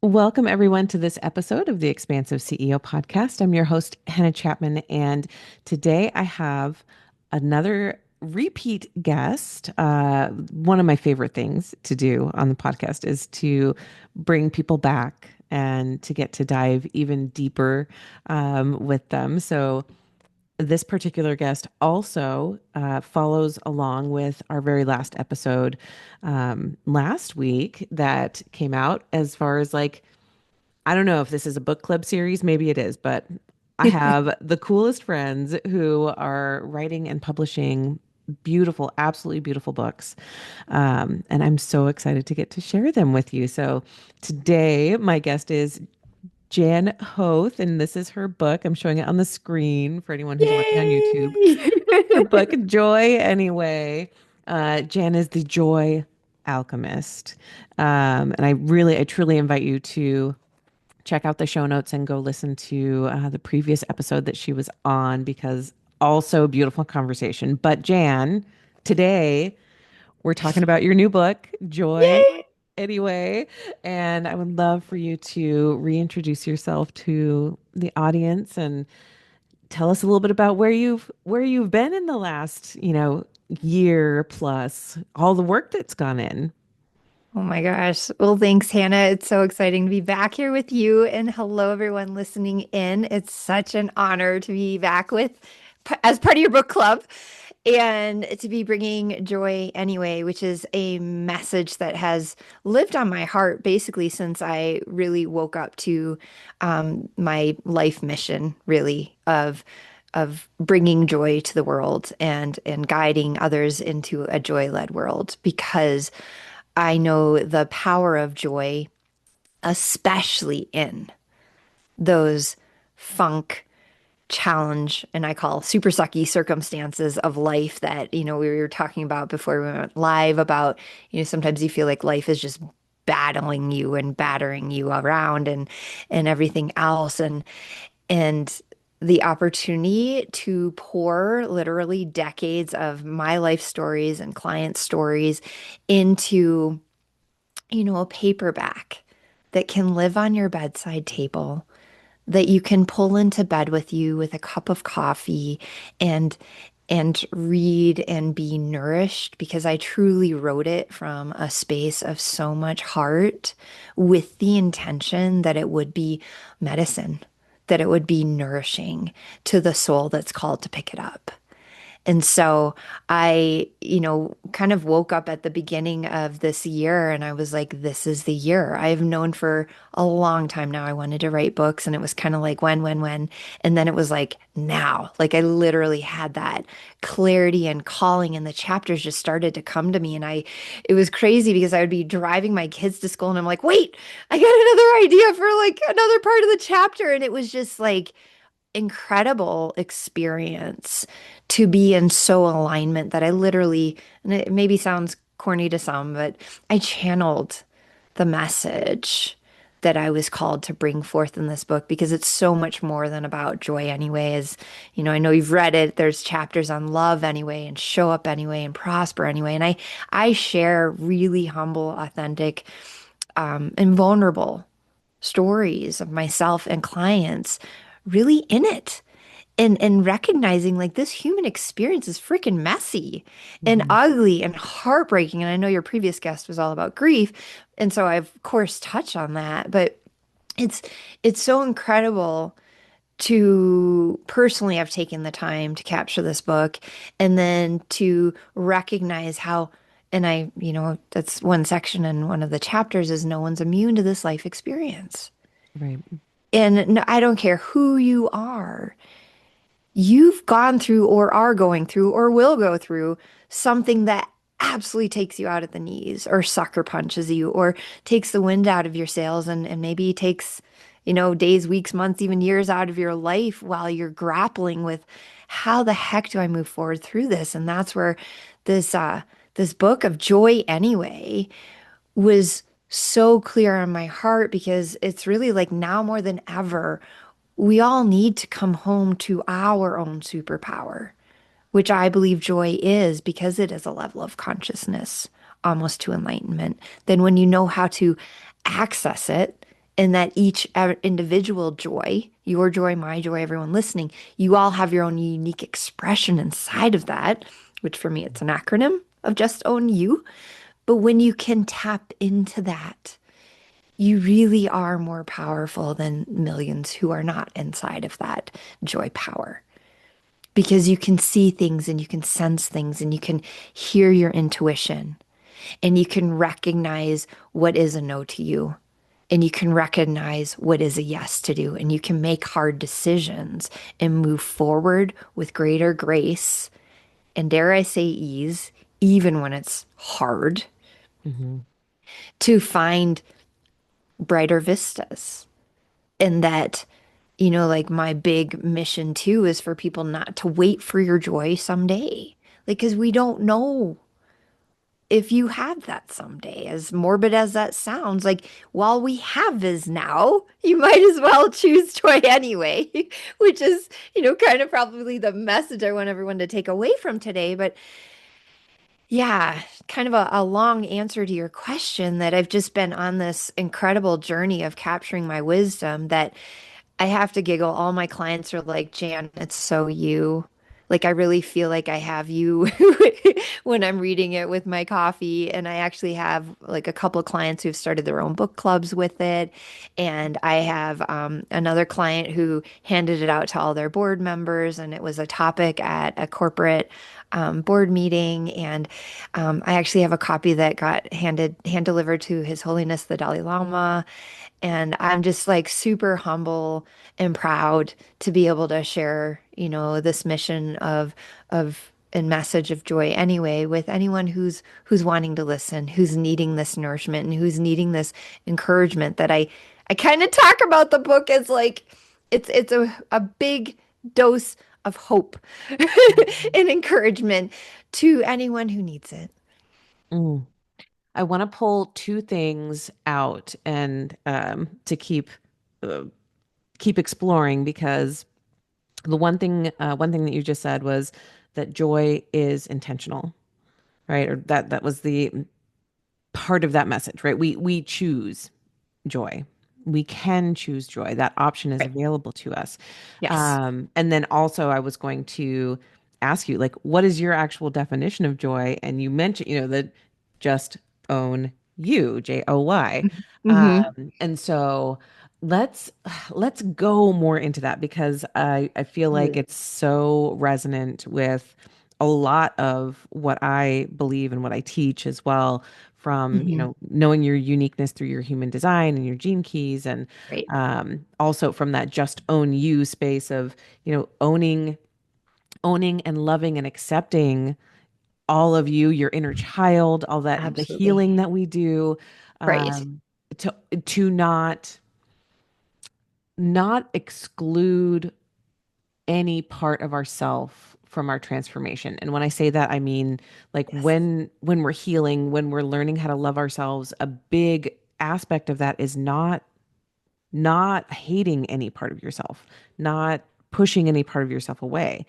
Welcome, everyone, to this episode of the Expansive CEO podcast. I'm your host, Hannah Chapman, and today I have another repeat guest. One of my favorite things to do on the podcast is to bring people back and to get to dive even deeper with them. So, this particular guest also follows along with our very last episode last week that came out as far as like, I don't know if this is a book club series, maybe it is, but I have the coolest friends who are writing and publishing beautiful, absolutely beautiful books. And I'm so excited to get to share them with you. So today, my guest is Jan Hoath, and this is her book. I'm showing it on the screen for anyone who's watching on YouTube. Yay! Her book, Joy Anyway. Jan is the Joy Alchemist. And I truly invite you to check out the show notes and go listen to the previous episode that she was on because also beautiful conversation. But Jan, today we're talking about your new book, Joy Yay! Anyway, and I would love for you to reintroduce yourself to the audience and tell us a little bit about where you've been in the last, year plus, all the work that's gone in. Oh my gosh. Well, thanks, Hannah. It's so exciting to be back here with you. And hello, everyone listening in. It's such an honor to be back as part of your book club and to be bringing joy anyway, which is a message that has lived on my heart basically since I really woke up to my life mission, really, of bringing joy to the world and guiding others into a joy-led world because I know the power of joy, especially in those funk challenge and I call super sucky circumstances of life that, we were talking about before we went live about, sometimes you feel like life is just battling you and battering you around and everything else. And the opportunity to pour literally decades of my life stories and client stories into, a paperback that can live on your bedside table, that you can pull into bed with you with a cup of coffee and read and be nourished because I truly wrote it from a space of so much heart with the intention that it would be medicine, that it would be nourishing to the soul that's called to pick it up. And so I, kind of woke up at the beginning of this year and I was like, this is the year. I've known for a long time now I wanted to write books and it was kind of like when. And then it was like now. Like I literally had that clarity and calling and the chapters just started to come to me. And it was crazy because I would be driving my kids to school and I'm like, wait, I got another idea for like another part of the chapter. And it was just like, incredible experience to be in so alignment that I literally, and it maybe sounds corny to some, but I channeled the message that I was called to bring forth in this book because it's so much more than about joy anyway. As I know you've read it, there's chapters on love anyway and show up anyway and prosper anyway. And I share really humble, authentic, and vulnerable stories of myself and clients really in it and recognizing like this human experience is freaking messy and Mhm. ugly and heartbreaking. And I know your previous guest was all about grief. And so I, of course, touch on that, but it's it's so incredible to personally have taken the time to capture this book and then to recognize how and that's one section in one of the chapters is no one's immune to this life experience. Right. And no, I don't care who you are. You've gone through or are going through or will go through something that absolutely takes you out at the knees or sucker punches you or takes the wind out of your sails and maybe takes, days, weeks, months, even years out of your life while you're grappling with how the heck do I move forward through this? And that's where this book of Joy Anyway was so clear on my heart because it's really like now more than ever, we all need to come home to our own superpower, which I believe joy is because it is a level of consciousness almost to enlightenment. Then when you know how to access it and that each individual joy, your joy, my joy, everyone listening, you all have your own unique expression inside of that, which for me, it's an acronym of just own you. But when you can tap into that, you really are more powerful than millions who are not inside of that joy power because you can see things and you can sense things and you can hear your intuition and you can recognize what is a no to you and you can recognize what is a yes to do and you can make hard decisions and move forward with greater grace and dare I say ease, even when it's hard, Mm-hmm. to find brighter vistas. And that, like my big mission too is for people not to wait for your joy someday. Like, because we don't know if you have that someday, as morbid as that sounds. Like, while we have is now, you might as well choose joy anyway, which is, kind of probably the message I want everyone to take away from today. But yeah, kind of a long answer to your question that I've just been on this incredible journey of capturing my wisdom that I have to giggle. All my clients are like, Jan, it's so you. Like, I really feel like I have you when I'm reading it with my coffee. And I actually have like a couple of clients who've started their own book clubs with it. And I have another client who handed it out to all their board members. And it was a topic at a corporate board meeting. And I actually have a copy that got hand delivered to His Holiness the Dalai Lama. And I'm just like super humble and proud to be able to share, this mission of and message of joy anyway with anyone who's wanting to listen, who's needing this nourishment and who's needing this encouragement that I kind of talk about the book as like it's a big dose of hope and encouragement to anyone who needs it. Mm. I want to pull two things out and to uh, keep exploring because the one thing that you just said was that joy is intentional, right? Or that was the part of that message, right? We choose joy. We can choose joy. That option is Right. available to us. Yes. And then also, I was going to ask you, like, what is your actual definition of joy? And you mentioned, that just own you, Joy. Hmm. And so let's let's go more into that because I feel like it's so resonant with a lot of what I believe and what I teach as well from, Hmm. knowing your uniqueness through your human design and your gene keys and Right. also from that just own you space of, owning and loving and accepting all of you, your inner child, all that, the Absolutely. healing that we do, Right. um, to not exclude any part of ourself from our transformation. And when I say that, I mean like Yes. when we're healing, when we're learning how to love ourselves, a big aspect of that is not hating any part of yourself, not pushing any part of yourself away.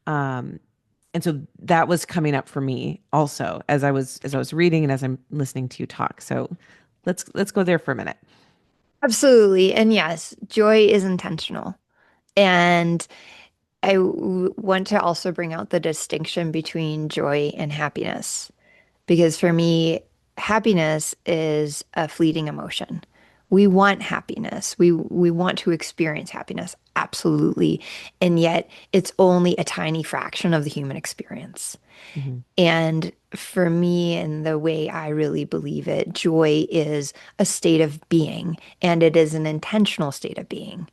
Um, and so that was coming up for me also as I was reading and as I'm listening to you talk. So let's go there for a minute. Absolutely. And yes, joy is intentional. And want to also bring out the distinction between joy and happiness. Because for me, happiness is a fleeting emotion. We want happiness. We want to experience happiness, absolutely. And yet it's only a tiny fraction of the human experience. Mhm. And for me, and the way I really believe it, joy is a state of being, and it is an intentional state of being.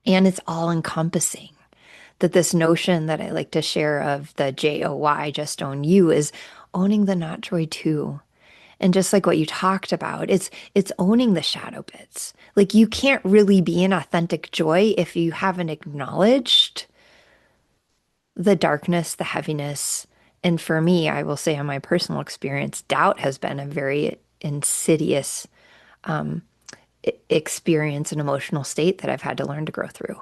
And it's all encompassing. That this notion that I like to share of the JOY, just own you, is owning the not joy too. And just like what you talked about, it's owning the shadow bits. Like you can't really be in authentic joy if you haven't acknowledged the darkness, the heaviness. And for me, I will say on my personal experience, doubt has been a very insidious experience and emotional state that I've had to learn to grow through.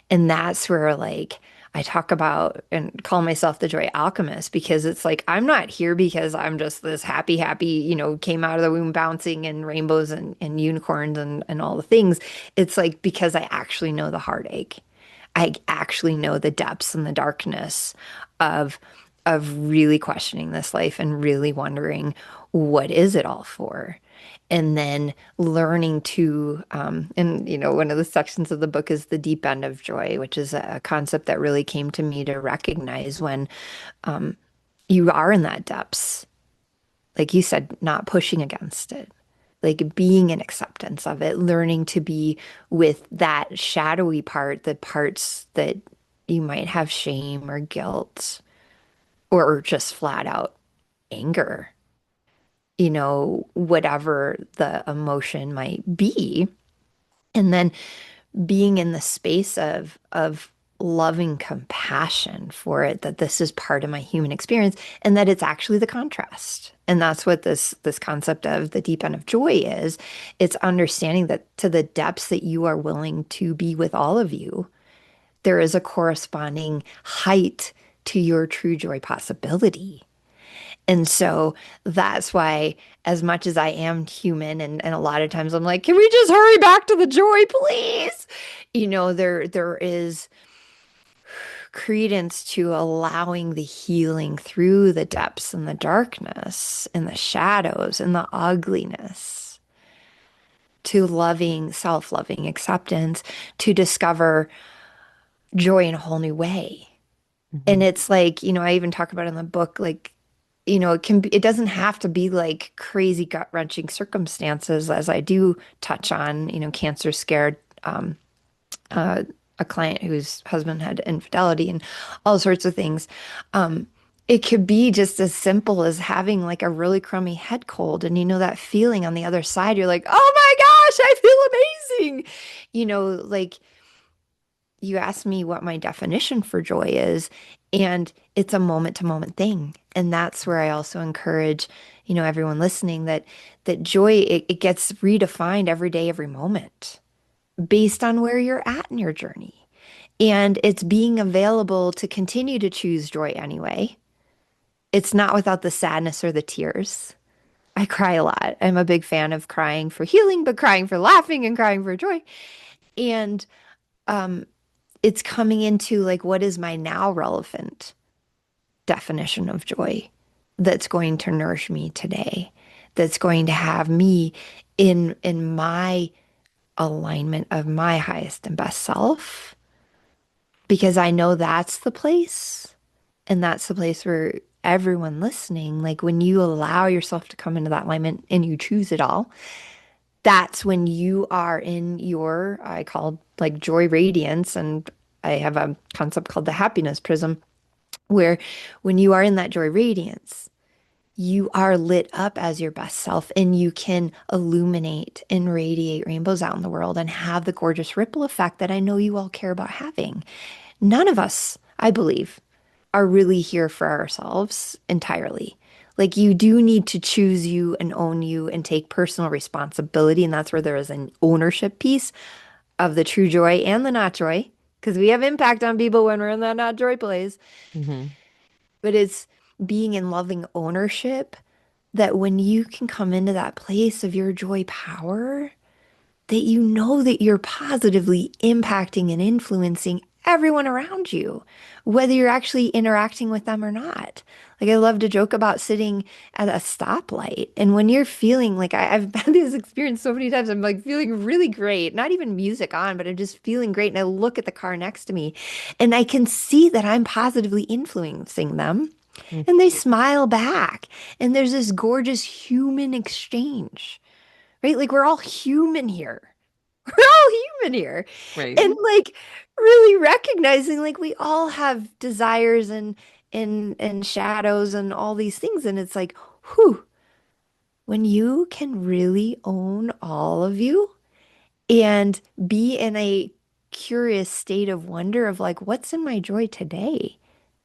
And that's where like I talk about and call myself the Joy Alchemist because it's like I'm not here because I'm just this happy, happy, came out of the womb bouncing and rainbows and unicorns and all the things. It's like because I actually know the heartache. I actually know the depths and the darkness of really questioning this life and really wondering what is it all for? And then learning to, and one of the sections of the book is the deep end of joy, which is a concept that really came to me to recognize when you are in that depths, like you said, not pushing against it, like being in acceptance of it, learning to be with that shadowy part, the parts that you might have shame or guilt or just flat out anger, whatever the emotion might be. And then being in the space of loving compassion for it, that this is part of my human experience and that it's actually the contrast. And that's what this concept of the deep end of joy is. It's understanding that to the depths that you are willing to be with all of you, there is a corresponding height to your true joy possibility. And so that's why, as much as I am human, and a lot of times I'm like, can we just hurry back to the joy, please? There is credence to allowing the healing through the depths and the darkness and the shadows and the ugliness, to loving, self-loving acceptance, to discover joy in a whole new way. And Hmm. it's like, I even talk about in the book, like, it can be, it doesn't have to be like crazy gut-wrenching circumstances, as I do touch on, cancer scared, uh, a client whose husband had infidelity and all sorts of things. Um, it could be just as simple as having like a really crummy head cold, and that feeling on the other side, you're like, oh my gosh, I feel amazing. Like you asked me what my definition for joy is, and it's a moment to moment thing. And that's where I also encourage, everyone listening that joy, it gets redefined every day, every moment based on where you're at in your journey. And it's being available to continue to choose joy anyway. It's not without the sadness or the tears. I cry a lot. I'm a big fan of crying for healing, but crying for laughing and crying for joy. And um, it's coming into like, what is my now relevant definition of joy that's going to nourish me today, that's going to have me in my alignment of my highest and best self, because I know that's the place. And that's the place where everyone listening, like when you allow yourself to come into that alignment and you choose it all, that's when you are in your, I call like joy radiance. And I have a concept called the happiness prism, where when you are in that joy radiance, you are lit up as your best self and you can illuminate and radiate rainbows out in the world and have the gorgeous ripple effect that I know you all care about having. None of us, I believe, are really here for ourselves entirely. Like you do need to choose you and own you and take personal responsibility. And that's where there is an ownership piece of the true joy and the not joy, because we have impact on people when we're in that not joy place. Hmm. But it's being in loving ownership, that when you can come into that place of your joy power, that you know that you're positively impacting and influencing everyone around you, whether you're actually interacting with them or not. Like I love to joke about sitting at a stoplight. And when you're feeling like I've had this experience so many times, I'm like feeling really great, not even music on, but I'm just feeling great. And I look at the car next to me and I can see that I'm positively influencing them. And they smile back. And there's this gorgeous human exchange, right? Like we're all human here. We're all human here. Right. And like really recognizing like we all have desires and shadows and all these things. And it's like, whew, when you can really own all of you and be in a curious state of wonder of like, what's in my joy today?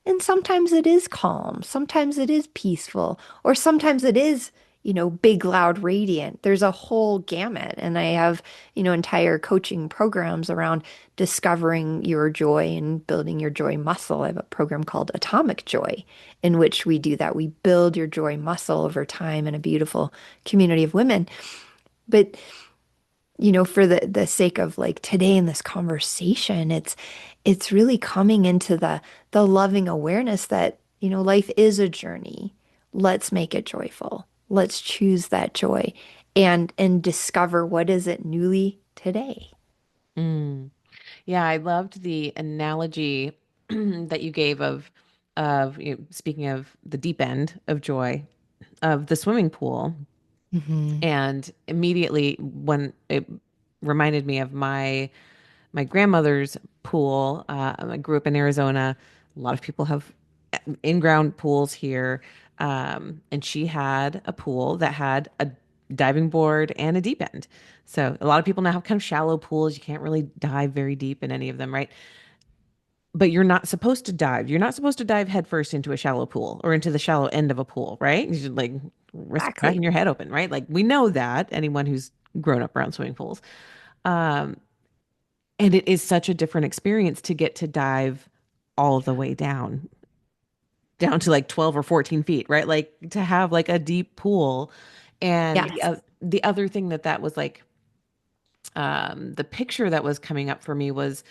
And sometimes it is calm, sometimes it is peaceful, or sometimes it is, big, loud, radiant. There's a whole gamut. And I have, entire coaching programs around discovering your joy and building your joy muscle. I have a program called Atomic Joy, in which we do that. We build your joy muscle over time in a beautiful community of women. But for the sake of like today in this conversation, it's really coming into the loving awareness that, life is a journey. Let's make it joyful. Let's choose that joy and discover what is it newly today. Mm. Yeah, I loved the analogy that you gave of speaking of the deep end of joy of the swimming pool. Hmm. And immediately when it reminded me of my grandmother's pool. I grew up in Arizona. A lot of people have in-ground pools here. And she had a pool that had a diving board and a deep end. So a lot of people now have kind of shallow pools. You can't really dive very deep in any of them, right? But you're not supposed to dive. You're not supposed to dive headfirst into a shallow pool or into the shallow end of a pool, right? You should like risk cracking Exactly. your head open, right? Like we know that anyone who's grown up around swimming pools. Um, and it is such a different experience to get to dive all the way down to like 12 or 14 feet, right? Like to have like a deep pool. And Yes. the other thing that was like, the picture that was coming up for me was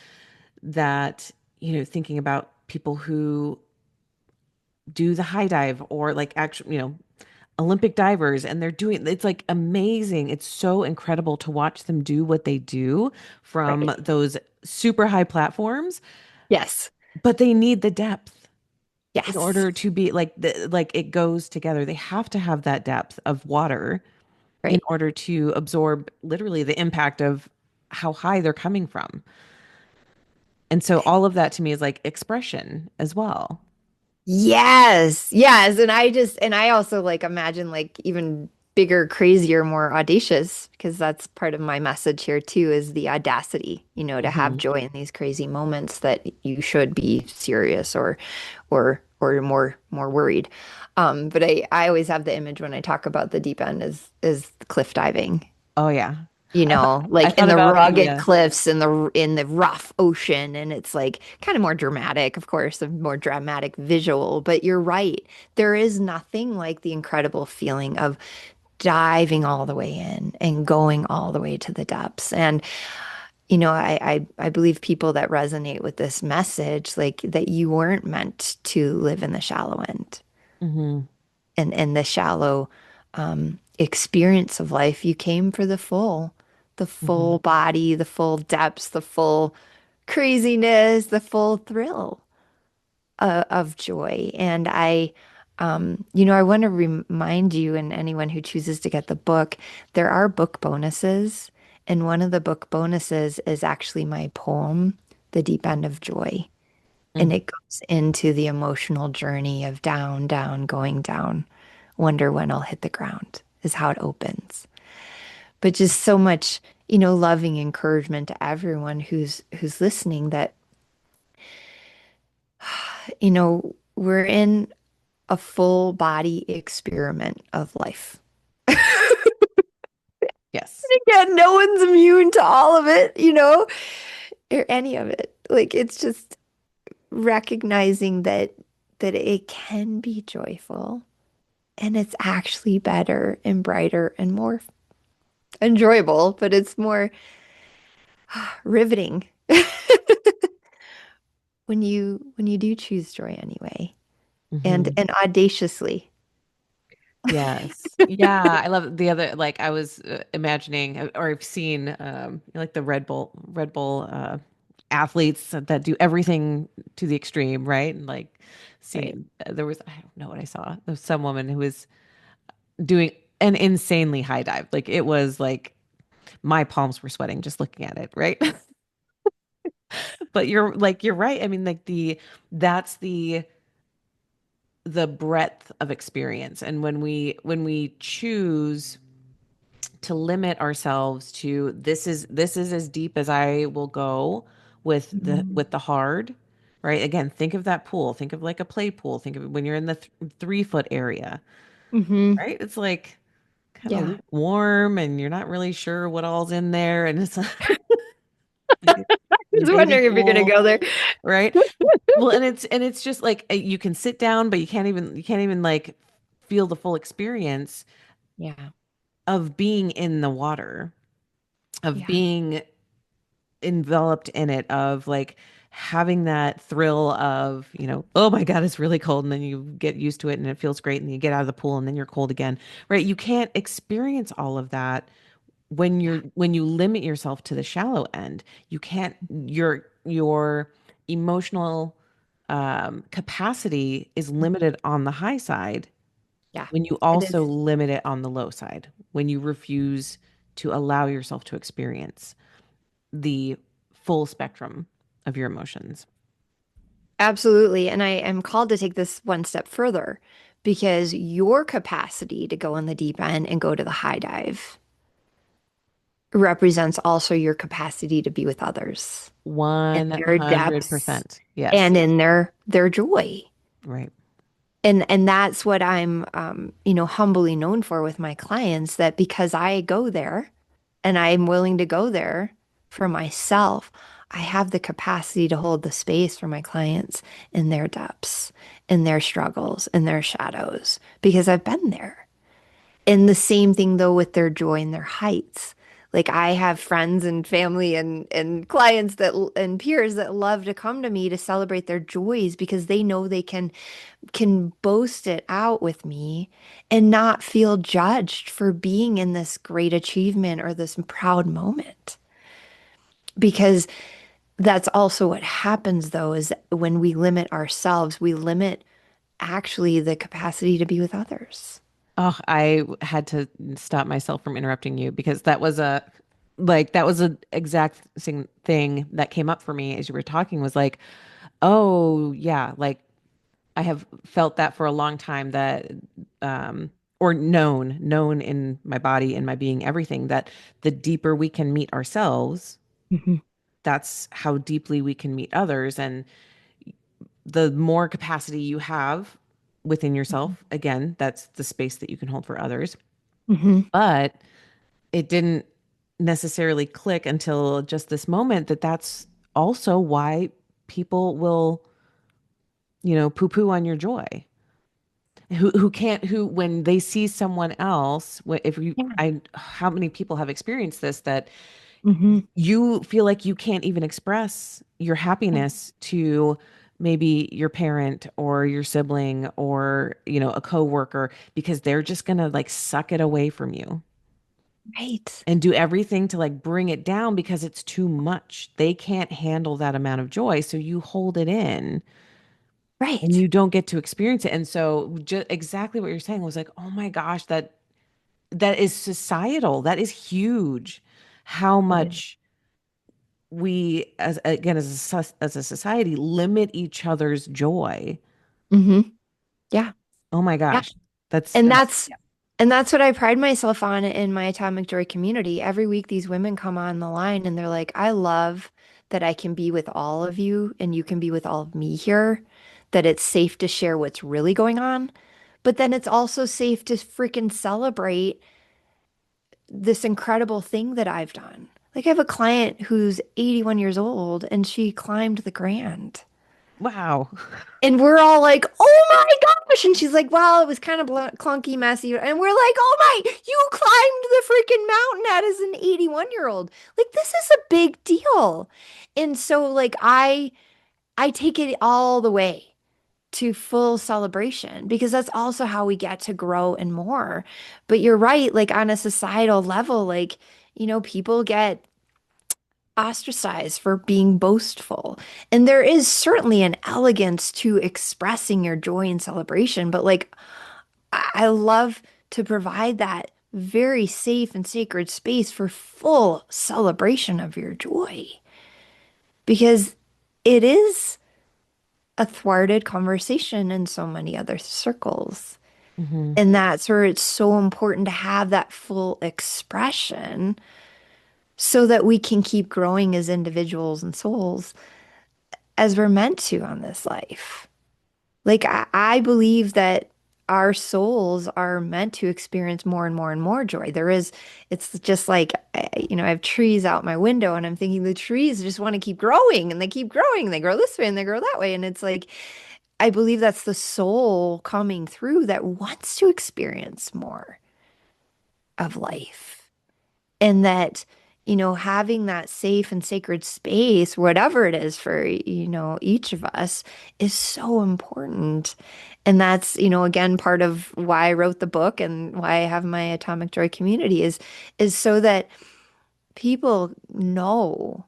that, thinking about people who do the high dive or like actually, Olympic divers and they're doing it's like amazing. It's so incredible to watch them do what they do from Right. those super high platforms, Yes. but they need the depth in Yes. order to be like it goes together. They have to have that depth of water in Right. order to absorb literally the impact of how high they're coming from. And so all of that to me is like expression as well. Yes, yes. And I also like imagine like even bigger, crazier, more audacious, because that's part of my message here too, is the audacity, to have Hmm. joy in these crazy moments that you should be serious or more worried. But I always have the image when I talk about the deep end is cliff diving. Oh yeah. I Like in thought the about the rugged cliffs in the rough ocean, and it's like kind of more dramatic, of course, a more dramatic visual, but you're right. There is nothing like the incredible feeling of diving all the way in and going all the way to the depths. And I believe people that resonate with this message, like that you weren't meant to live in the shallow end hmm and the shallow experience of life. You came for the hmm full body, the full depths, the full craziness, the full thrill of joy. And I want to remind you and anyone who chooses to get the book, there are book bonuses. And one of the book bonuses is actually my poem, The Deep End of Joy. And it goes into the emotional journey of down, down, going down. Wonder when I'll hit the ground is how it opens. But just so much, loving encouragement to everyone who's listening that, we're in a full body experiment of life. Yes. Again, no one's immune to all of it, or any of it. Like it's just recognizing that it can be joyful. And it's actually better and brighter and more enjoyable, but it's more riveting when you do choose joy anyway Hmm. and audaciously. Yes. Yeah, I love the other like I was imagining or I've seen like the Red Bull athletes that do everything to the extreme, right? And like Right. seeing there was I don't know what I saw. There was some woman who was doing an insanely high dive. Like it was like my palms were sweating just looking at it, right? But you're right. I mean like that's the breadth of experience. And when we choose to limit ourselves to this is as deep as I will go with the Mhm. with the hard, right? Again, think of that pool. Think of like a play pool. Think of it when you're in the 3 foot area, Hmm. right? It's like, kind of Yeah. lukewarm and you're not really sure what all's in there. And it's I your was baby wondering if you're gonna pool, go there. right? Well, and it's just like you can sit down, but you can't even like feel the full experience Yeah. of being in the water, of Yeah. being enveloped in it, of like having that thrill of, oh my God, it's really cold. And then you get used to it and it feels great. And you get out of the pool and then you're cold again, right? You can't experience all of that Yeah. when you limit yourself to the shallow end. You can't, your emotional capacity is limited on the high side Yeah. when you It also is. limit it on the low side, when you refuse to allow yourself to experience the full spectrum of your emotions. Absolutely. And I am called to take this one step further because your capacity to go in the deep end and go to the high dive represents also your capacity to be with others in their depths 100%. and Yes. in their joy. Right. And that's what I'm humbly known for with my clients, that because I go there and I'm willing to go there for myself, I have the capacity to hold the space for my clients in their depths, in their struggles, in their shadows, because I've been there. And the same thing though with their joy and their heights. Like I have friends and family and clients that and peers that love to come to me to celebrate their joys because they know they can boast it out with me and not feel judged for being in this great achievement or this proud moment. Because that's also what happens though, is when we limit ourselves, we limit actually the capacity to be with others. Oh, I had to stop myself from interrupting you because that was a exact thing that came up for me as you were talking, was like, oh yeah, like I have felt that for a long time, that or known in my body, in my being, everything, that the deeper we can meet ourselves, Mhm, that's how deeply we can meet others. And the more capacity you have within yourself, again, that's the space that you can hold for others. mhm. But it didn't necessarily click until just this moment that that's also why people will, poo poo on your joy. Who can't, who, when they see someone else, if you, Yeah. how many people have experienced this, that Mhm. you feel like you can't even express your Yeah. happiness to maybe your parent or your sibling or, a coworker, because they're just going to like suck it away from you Right. and do everything to like bring it down because it's too much. They can't handle that amount of joy. So you hold it in and Right. you don't get to experience it. And so just exactly what you're saying was like, oh my gosh, that is societal. That is huge. How It is. much we, as again, as a society, limit each other's joy. Mhm. Yeah. Oh my Yeah. gosh. That's And that's that's and that's what I pride myself on in my Atomic Joy community. Every week these women come on the line and they're like, I love that I can be with all of you and you can be with all of me here, that it's safe to share what's really going on, but then it's also safe to freaking celebrate this incredible thing that I've done. Like I have a client who's 81 years old and she climbed the Grand. wow. And we're all like, oh my gosh. And she's like, well, it was kind of clunky, messy. And we're like, oh my, you climbed the freaking mountain as an 81-year-old. Like, this is a big deal. And so, like, I take it all the way to full celebration because that's also how we get to grow and more. But you're right, like, on a societal level, like, people get ostracized for being boastful. And there is certainly an elegance to expressing your joy and celebration, but like I love to provide that very safe and sacred space for full celebration of your joy because it is a thwarted conversation in so many other circles. Hmm. And that's where it's so important to have that full expression so that we can keep growing as individuals and souls as we're meant to on this life. Like, I believe that our souls are meant to experience more and more and more joy. It's just like, I have trees out my window and I'm thinking the trees just want to keep growing and they keep growing. They grow this way and they grow that way. And it's like, I believe that's the soul coming through that wants to experience more of life. And that, having that safe and sacred space, whatever it is for, each of us, is so important. And that's, again, part of why I wrote the book and why I have my Atomic Joy community is so that people know,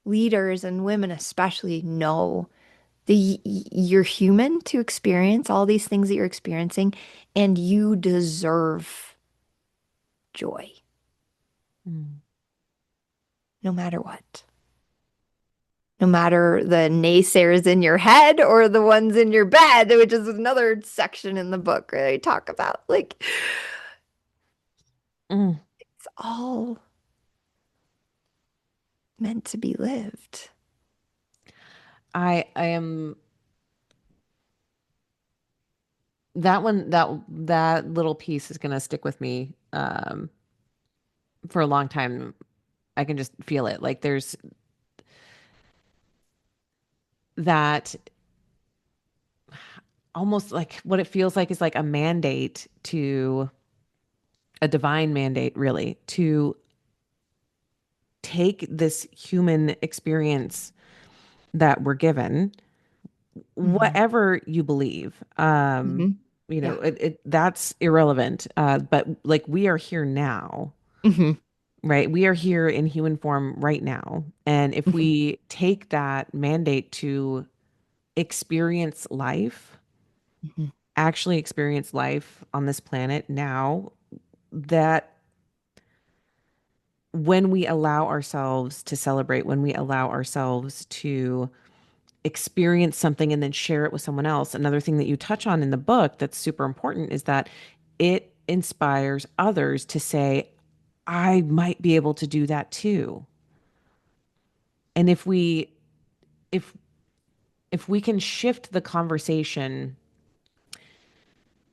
leaders and women especially know that you're human to experience all these things that you're experiencing, and you deserve joy Mm. no matter what. No matter the naysayers in your head or the ones in your bed, which is another section in the book where I talk about like Mm. it's all meant to be lived. I am that one that little piece is gonna stick with me for a long time. I can just feel it. Like there's that almost like what it feels like is like a mandate to a divine mandate, really, to take this human experience that we're given, Hmm. whatever you believe. Hmm. Yeah. That's irrelevant. But like we are here now, Hmm. right? We are here in human form right now. And if Hmm. we take that mandate to experience life, Hmm. actually experience life on this planet now, that when we allow ourselves to celebrate, when we allow ourselves to experience something and then share it with someone else, another thing that you touch on in the book that's super important is that it inspires others to say, I might be able to do that too. And if if we can shift the conversation,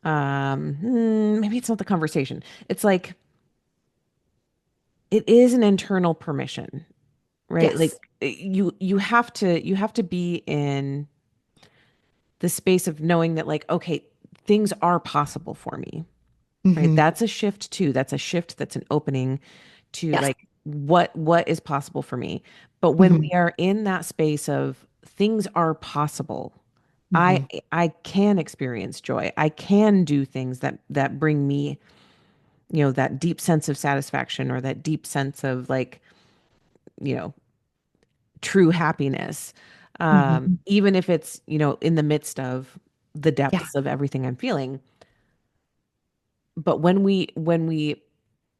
maybe it's not the conversation. It's like it is an internal permission, right? Like Yes. you have to be in the space of knowing that like, okay, things are possible for me, right? Hmm. That's a shift too. That's a shift. That's an opening to Yes. like what is possible for me. But when we Hmm. are in that space of things are possible, I Hmm. I can experience joy. I can do things that bring me, that deep sense of satisfaction or that deep sense of like, you know, true happiness. Hmm. Even if it's, in the midst of the Yeah. depths of everything I'm feeling. But when we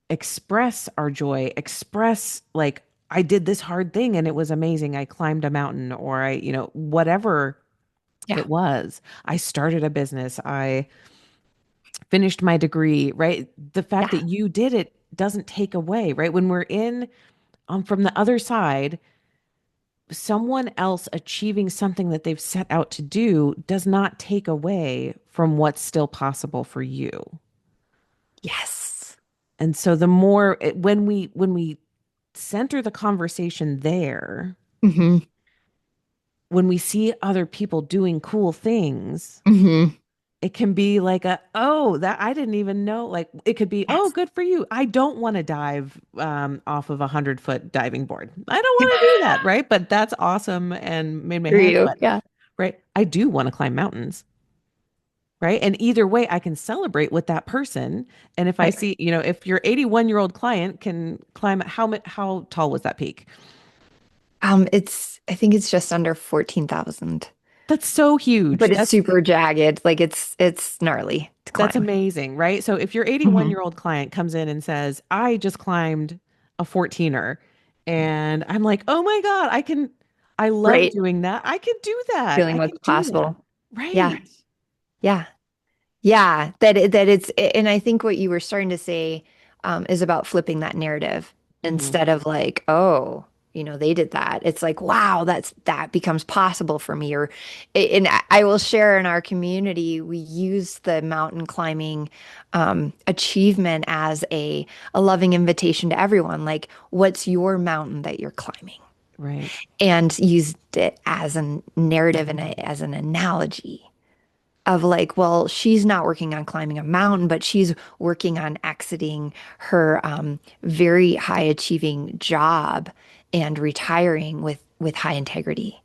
express our joy, express like I did this hard thing and it was amazing. I climbed a mountain or whatever Yeah. it was. I started a business. I finished my degree, right? The fact Yeah. that you did it doesn't take away, right? When we're in from the other side, someone else achieving something that they've set out to do does not take away from what's still possible for you. Yes. And so the more when we center the conversation there, Hmm. when we see other people doing cool things, Hmm. it can be like oh, that I didn't even know. Like it could be, oh, Yes. good for you. I don't want to dive off of 100-foot diving board. I don't want to do that, right? But that's awesome and made my For head you. sweat, Yeah. right? I do want to climb mountains, right? And either way, I can celebrate with that person. And if I Right. see, if your 81-year-old client can climb, how tall was that peak? I think it's just under 14,000, That's so huge. but it's super jagged. Like it's gnarly to That's climb. amazing, right? So if your Hmm. 81-year-old client comes in and says, I just climbed a 14er, and I'm like, oh my God, I love Right. doing that. I can do that. Feeling I can what's do that. possible. Yeah. Right. Yeah. Yeah. That it's, and I think what you were starting to say is about flipping that narrative Hmm. instead of like, oh, they did that. It's like, wow, that becomes possible for me. And I will share in our community, we use the mountain climbing achievement as a loving invitation to everyone. Like, what's your mountain that you're climbing? Right. And used it as a narrative and as an analogy of like, well, she's not working on climbing a mountain, but she's working on exiting her very high achieving job and retiring with high integrity.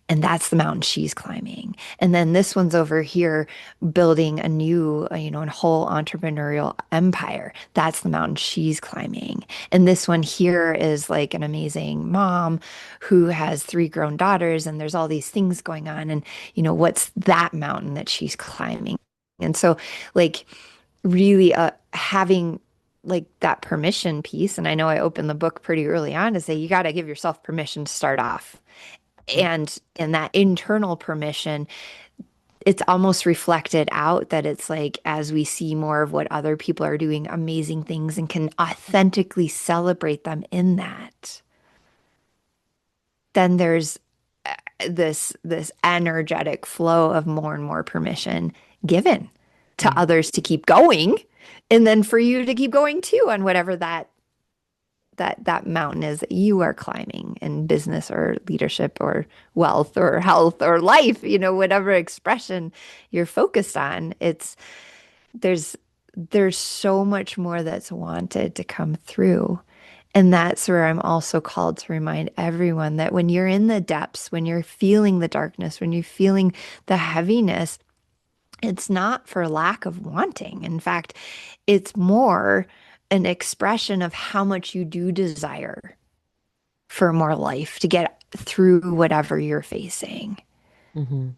And that's the mountain she's climbing. And then this one's over here building a new, a whole entrepreneurial empire. That's the mountain she's climbing. And this one here is like an amazing mom who has three grown daughters, and there's all these things going on. And, what's that mountain that she's climbing? And so, like, really having like that permission piece. And I know I opened the book pretty early on to say you got to give yourself permission to start off Right. and that internal permission, it's almost reflected out that it's like as we see more of what other people are doing amazing things and can authentically celebrate them in that, then there's this energetic flow of more and more permission given to Mm. others to keep going, and then for you to keep going too on whatever that mountain is that you are climbing in business or leadership or wealth or health or life, whatever expression you're focused on. There's there's so much more that's wanted to come through. And that's where I'm also called to remind everyone that when you're in the depths, when you're feeling the darkness, when you're feeling the heaviness, it's not for lack of wanting. In fact, it's more an expression of how much you do desire for more life to get through whatever you're facing Hmm.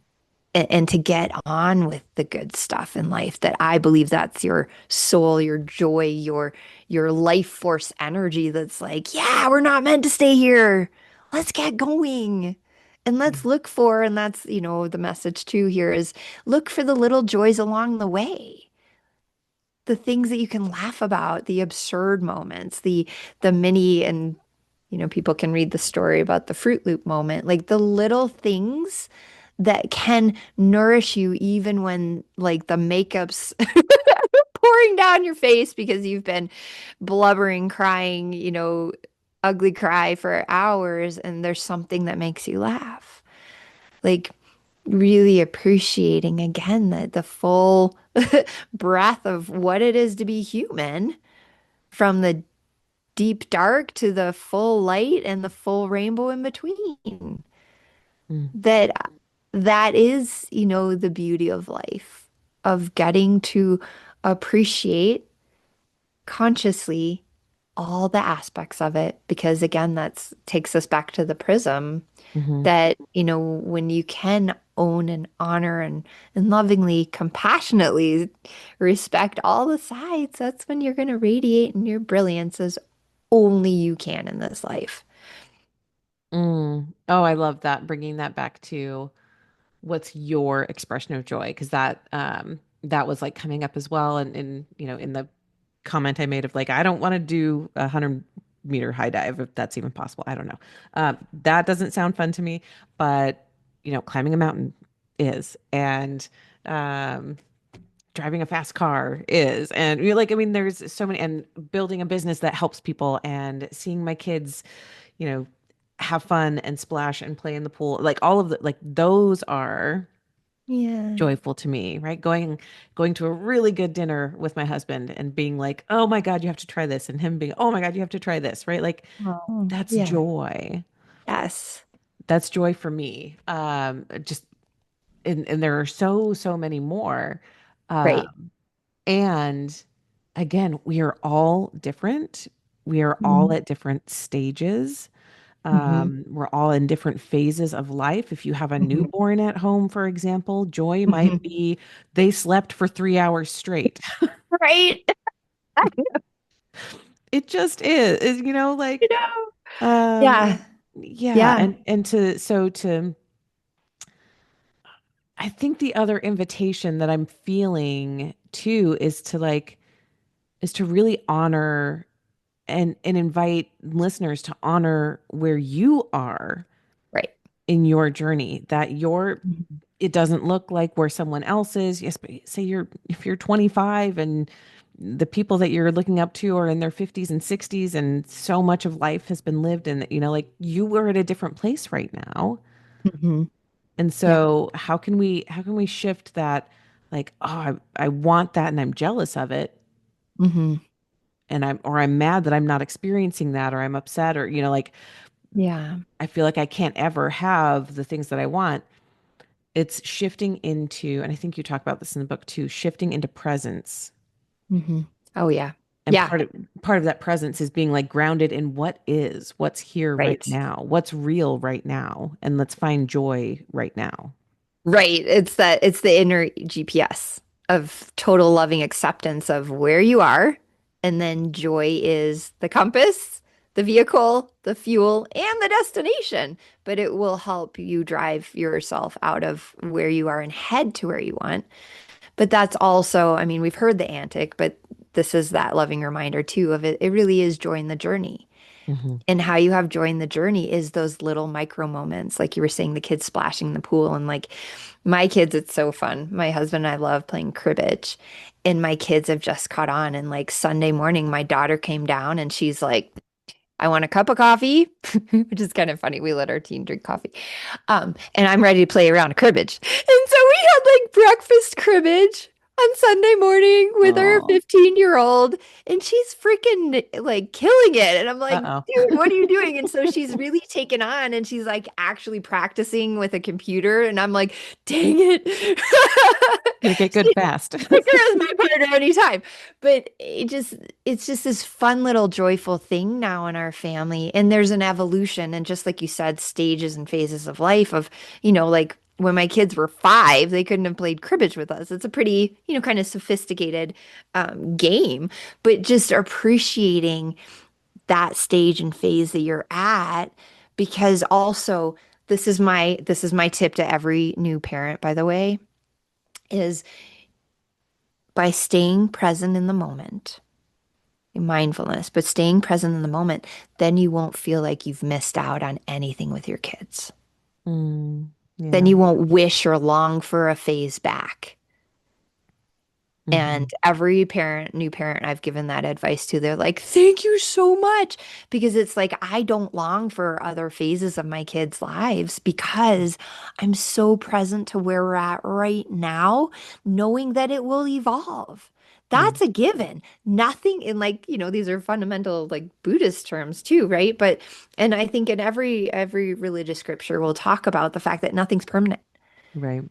and to get on with the good stuff in life. That I believe that's your soul, your joy, your life force energy that's like, yeah, we're not meant to stay here. Let's get going. And let's look for, and that's, the message too here is look for the little joys along the way. The things that you can laugh about, the absurd moments, the mini, and people can read the story about the Fruit Loop moment, like the little things that can nourish you even when like the makeup's pouring down your face because you've been blubbering, crying, ugly cry for hours, and there's something that makes you laugh. Like really appreciating again the full breath of what it is to be human, from the deep dark to the full light and the full rainbow in between. Mm. That is, the beauty of life, of getting to appreciate consciously all the aspects of it. Because again, that's takes us back to the prism Hmm. that, when you can own and honor and lovingly, compassionately respect all the sides, that's when you're going to radiate in your brilliance as only you can in this life. Mm. Oh, I love that. Bringing that back to what's your expression of joy? Because that was like coming up as well, and in the comment I made of like I don't want to do 100-meter high dive if that's even possible. I don't know. That doesn't sound fun to me, but climbing a mountain is, and um, driving a fast car is, and like I mean, there's so many, and building a business that helps people, and seeing my kids, you know, have fun and splash and play in the pool, like all of the like those are Yeah. joyful to me, right? Going to a really good dinner with my husband and being like, "Oh my God, you have to try this," and him being, "Oh my God, you have to try this," right? Like Oh, that's yeah. joy. Yes. That's joy for me. Just and there are so many more. Right. And again, we are all different. We are all Mhm. at different stages. Mhm. We're all in different phases of life. If you have a Mhm. newborn at home, for example, joy might Mhm. be they slept for 3 hours straight. Right. It just is, You like, know. um, Yeah. yeah. Yeah. And I think the other invitation that I'm feeling too is to really honor and invite listeners to honor where you are Right. in your journey, that your Mhm. it doesn't look like where someone else is. Yes, but say if you're 25 and the people that you're looking up to are in their 50s and 60s and so much of life has been lived, and like you were at a different place right now. Mhm. And Yeah. so how can we shift that, like, oh, I want that and I'm jealous of it, Mhm. and I'm mad that I'm not experiencing that, or I'm upset, or like Yeah. I feel like I can't ever have the things that I want. It's shifting into, and I think you talk about this in the book too, shifting into presence. Mhm. Oh yeah. And Yeah. part of that presence is being like grounded in what's here right Right. now, what's real right now, and let's find joy right now. Right. It's the inner GPS of total loving acceptance of where you are. And then joy is the compass, the vehicle, the fuel, and the destination. But it will help you drive yourself out of where you are and head to where you want. But that's also, I mean, we've heard the antic, but this is that loving reminder too of it. It really is joy in the journey. Hmm. And how you have joy in the journey is those little micro moments. Like you were saying, the kids splashing in the pool. And like my kids, it's so fun. My husband and I love playing cribbage. And my kids have just caught on. And like Sunday morning, my daughter came down and she's like, I want a cup of coffee, which is kind of funny. We let our teen drink coffee. And I'm ready to play around cribbage. And so we had like breakfast cribbage on Sunday morning with our Oh, 15-year-old, and she's freaking like killing it. And I'm like, uh-oh. dude, what are you doing? And so she's really taken on and she's like actually practicing with a computer. And I'm like, dang it. Gonna get good fast. Pick her as my partner anytime. But it's just this fun little joyful thing now in our family. And there's an evolution. And just like you said, stages and phases of life of, like when my kids were 5, they couldn't have played cribbage with us. It's a pretty, kind of sophisticated game, but just appreciating that stage and phase that you're at, because also this is my tip to every new parent, by the way, is by staying present in the moment, mindfulness, but staying present in the moment, then you won't feel like you've missed out on anything with your kids. Mm, Then yeah. you won't wish or long for a phase back. And Hmm. every new parent I've given that advice to, they're like, thank you so much. Because it's like, I don't long for other phases of my kids' lives because I'm so present to where we're at right now, knowing that it will evolve. Yeah. That's a given. Nothing in like, these are fundamental like Buddhist terms too, right? And I think in every religious scripture will talk about the fact that nothing's permanent. Right.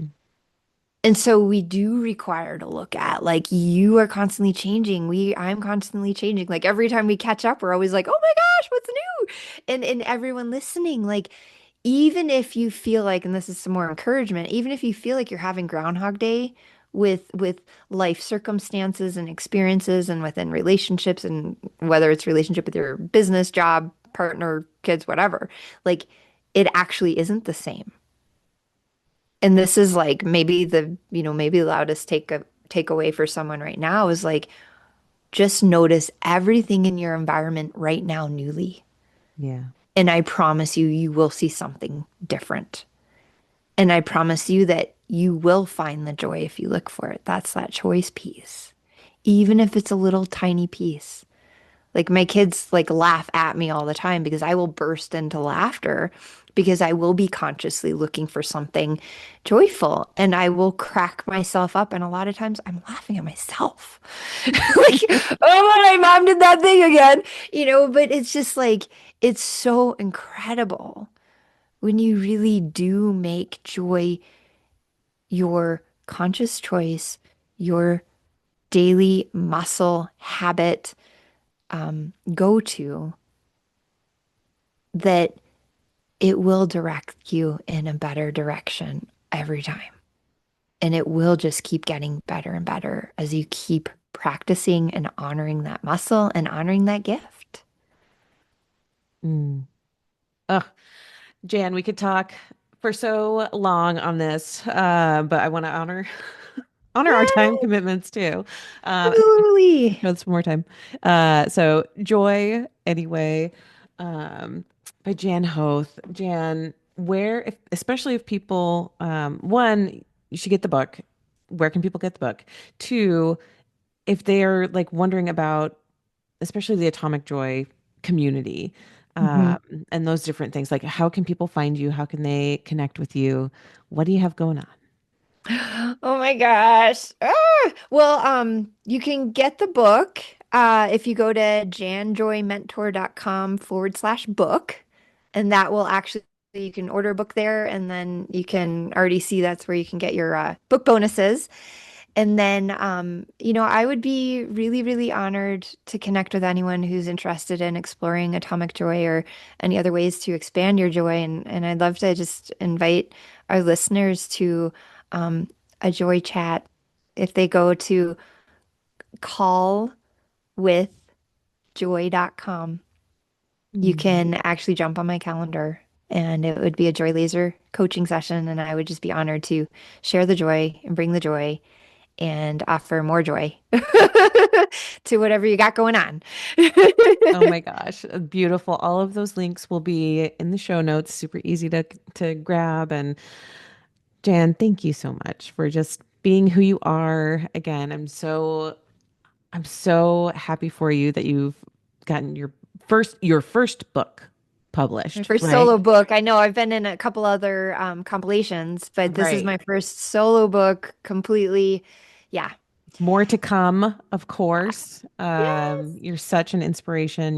And so we do require to look at like you are constantly changing. I'm constantly changing. Like every time we catch up, we're always like, "Oh my gosh, what's new?" And everyone listening, like even if you feel like, and this is some more encouragement, even if you feel like you're having Groundhog Day with life circumstances and experiences and within relationships, and whether it's relationship with your business, job, partner, kids, whatever, like it actually isn't the same. And this is like maybe maybe the loudest takeaway for someone right now is like just notice everything in your environment right now newly. Yeah. And I promise you, you will see something different. And I promise you that you will find the joy if you look for it. That's that choice piece. Even if it's a little tiny piece. Like my kids like laugh at me all the time because I will burst into laughter because I will be consciously looking for something joyful and I will crack myself up. And a lot of times I'm laughing at myself. Like, oh, my mom did that thing again, but it's just like, it's so incredible when you really do make joy your conscious choice, your daily muscle habit go to, that it will direct you in a better direction every time. And it will just keep getting better and better as you keep practicing and honoring that muscle and honoring that gift. Mm. Oh, Jan, we could talk for so long on this, but I want to honor. honor our time Yeah, commitments too. absolutely. Show some more time. So Joy anyway, um, by Jan Hoath. Jan, where, if, especially if people, one, you should get the book. Where can people get the book? Two, if they're like wondering about, especially the Atomic Joy community, Mhm. um, and those different things, like how can people find you? How can they connect with you? What do you have going on? Oh my gosh. Well, you can get the book if you go to janjoymentor.com/book, and that will actually, you can order a book there, and then you can already see that's where you can get your book bonuses. And then, I would be really, really honored to connect with anyone who's interested in exploring atomic joy or any other ways to expand your joy. And I'd love to just invite our listeners to um, a joy chat. If they go to callwithjoy.com, you Mm. can actually jump on my calendar and it would be a joy laser coaching session. And I would just be honored to share the joy and bring the joy and offer more joy to whatever you got going on. Oh my gosh, beautiful. All of those links will be in the show notes, super easy to grab. And Jan, thank you so much for just being who you are. Again, I'm so happy for you that you've gotten your first book My published, first right? solo book. I know I've been in a couple other compilations, but this is Right. my first solo book completely. Yeah. More to come, of Yeah. course. Yes. You're such an inspiration.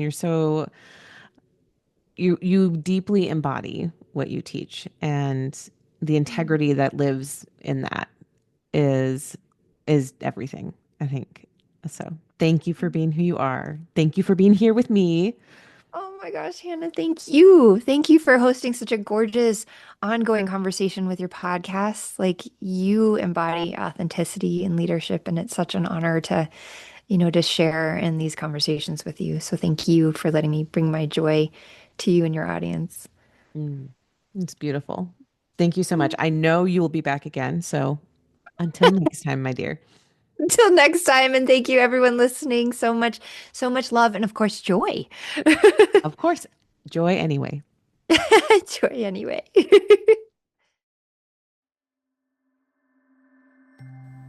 You deeply embody what you teach, and the integrity that lives in that is is everything, I think. So thank you for being who you are. Thank you for being here with me. Oh my gosh, Hannah, thank you. Thank you for hosting such a gorgeous ongoing conversation with your podcast. Like you embody authenticity and leadership, and it's such an honor to share in these conversations with you. So thank you for letting me bring my joy to you and your audience. Mm, it's beautiful. Thank you so much. I know you will be back again. So until next time, my dear. Until next time, and thank you everyone listening. So much love and of course joy. Of course, joy anyway. Joy anyway.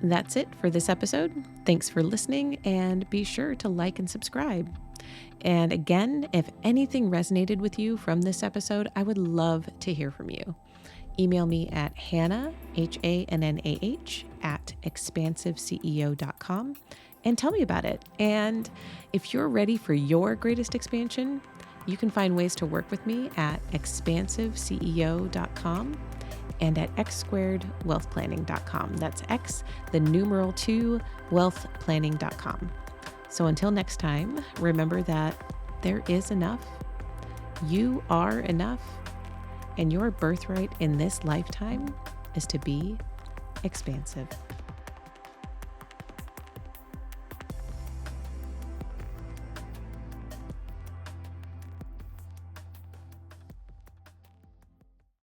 That's it for this episode. Thanks for listening, and be sure to like and subscribe. And again, if anything resonated with you from this episode, I would love to hear from you. Email me at Hannah, HANNAH, at expansiveceo.com and tell me about it. And if you're ready for your greatest expansion, you can find ways to work with me at expansiveceo.com and at x2wealthplanning.com. That's X, the numeral 2, wealthplanning.com. So until next time, remember that there is enough, you are enough, and your birthright in this lifetime is to be expansive.